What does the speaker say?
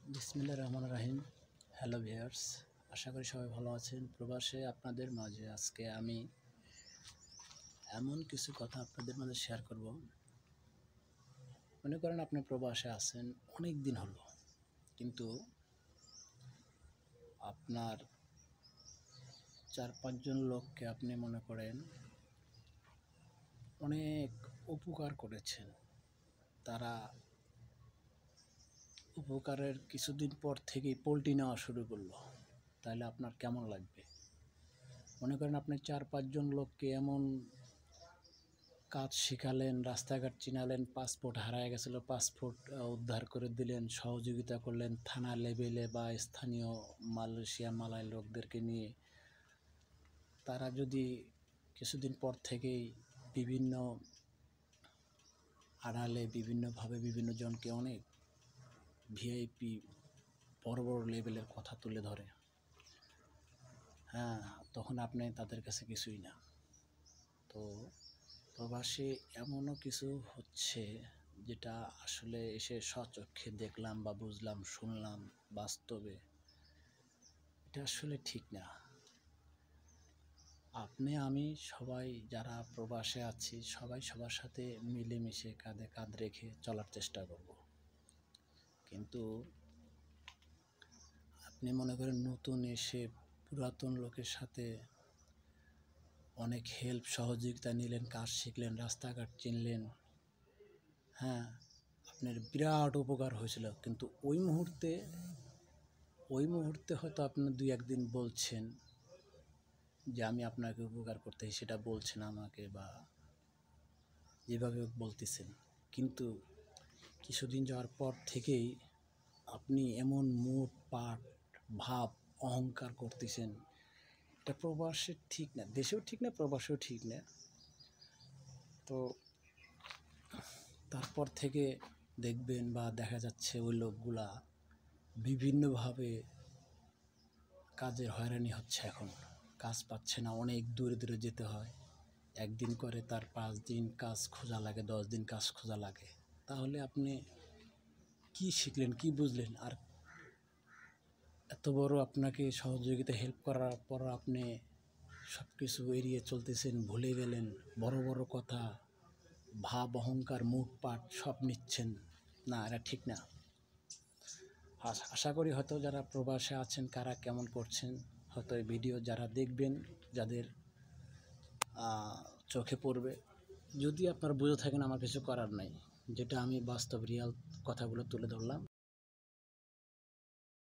বিসমিল্লাহির রহমানির রহিম। Hello viewers, আশা করি সবাই ভালো আছেন। প্রবাসে আপনাদের মাঝে আজকে আমি এমন কিছু কথা আপনাদের মাঝে শেয়ার করব। মনে করেন আপনি প্রবাসে আছেন অনেক দিন হলো, কিন্তু আপনার 4-5 জন লোককে আপনি মনে করেন অনেক উপকার করেছেন। তারা উপকারের কিছুদিন পর থেকেই পল্টি নেওয়া শুরু করলো, তাহলে আপনার কেমন লাগবে? মনে করেন আপনি 4-5 জন লোককে এমন কাজ শিখালেন, রাস্তাঘাট চিনালেন, পাসপোর্ট হারায় গেছিলো, পাসপোর্ট উদ্ধার করে দিলেন, সহযোগিতা করলেন থানা লেভেলে বা স্থানীয় মালয়েশিয়া মালয় লোকদেরকে নিয়ে। তারা যদি কিছুদিন পর থেকেই বিভিন্ন আড়ালে বিভিন্নভাবে বিভিন্ন জনকে অনেক ভিআইপি বড় বড় লেভেলের কথা তুলে ধরে, তখন আপনি তাদের কাছে কিছুই না। তো প্রবাসে এমনও কিছু হচ্ছে যেটা আসলে এসে স্বচক্ষে দেখলাম বা বুঝলাম, শুনলাম বাস্তবে, এটা আসলে ঠিক না। আপনি আমি সবাই যারা প্রবাসে আছি সবাই সবার সাথে মিলেমিশে কাঁধে কাঁধ রেখে চলার চেষ্টা করব। কিন্তু আপনি মনে করেন নতুন এসে পুরাতন লোকের সাথে অনেক হেল্প সহযোগিতা নিলেন, কাজ শিখলেন, রাস্তাঘাট চিনলেন, আপনার বিরাট উপকার হয়েছিল। কিন্তু ওই মুহূর্তে হয়তো আপনি 2-1 দিন বলছেন যে আমি আপনাকে উপকার করতেছি, সেটা বলছেন আমাকে বা যেভাবে বলতেছেন। কিন্তু কিছুদিন যাওয়ার পর থেকেই আপনি এমন মুড পাট ভাব অহংকার করতেছেন, এটা প্রবাসে ঠিক না, দেশেও ঠিক না, প্রবাসেও ঠিক না। তো তারপর থেকে দেখবেন বা দেখা যাচ্ছে ওই লোকগুলা বিভিন্নভাবে কাজের হয়রানি হচ্ছে। এখন কাজ পাচ্ছে না, অনেক দূরে দূরে যেতে হয়। একদিন করে তার 5 দিন কাজ খোঁজা লাগে, 10 দিন কাজ খোঁজা লাগে। তাহলে আপনি কি শিখলেন, কি বুঝলেন? আর এত বড় আপনাকে সহযোগিতা হেল্প করার পর আপনি সব কিছু এড়িয়ে চলতেছেন, ভুলে গেলেন, বড় বড় কথা, ভাব অহংকার মুটপাট সব নিচ্ছেন। না, এটা ঠিক না। আশা করি হয়তো যারা প্রবাসে আছেন কারা কেমন করছেন, হয়তো এই ভিডিও যারা দেখবেন, যাদের চোখে পড়বে। যদি আপনার বুঝে থাকেন, আমার কিছু করার নাই, যেটা আমি বাস্তব রিয়াল কথাগুলো তুলে ধরলাম।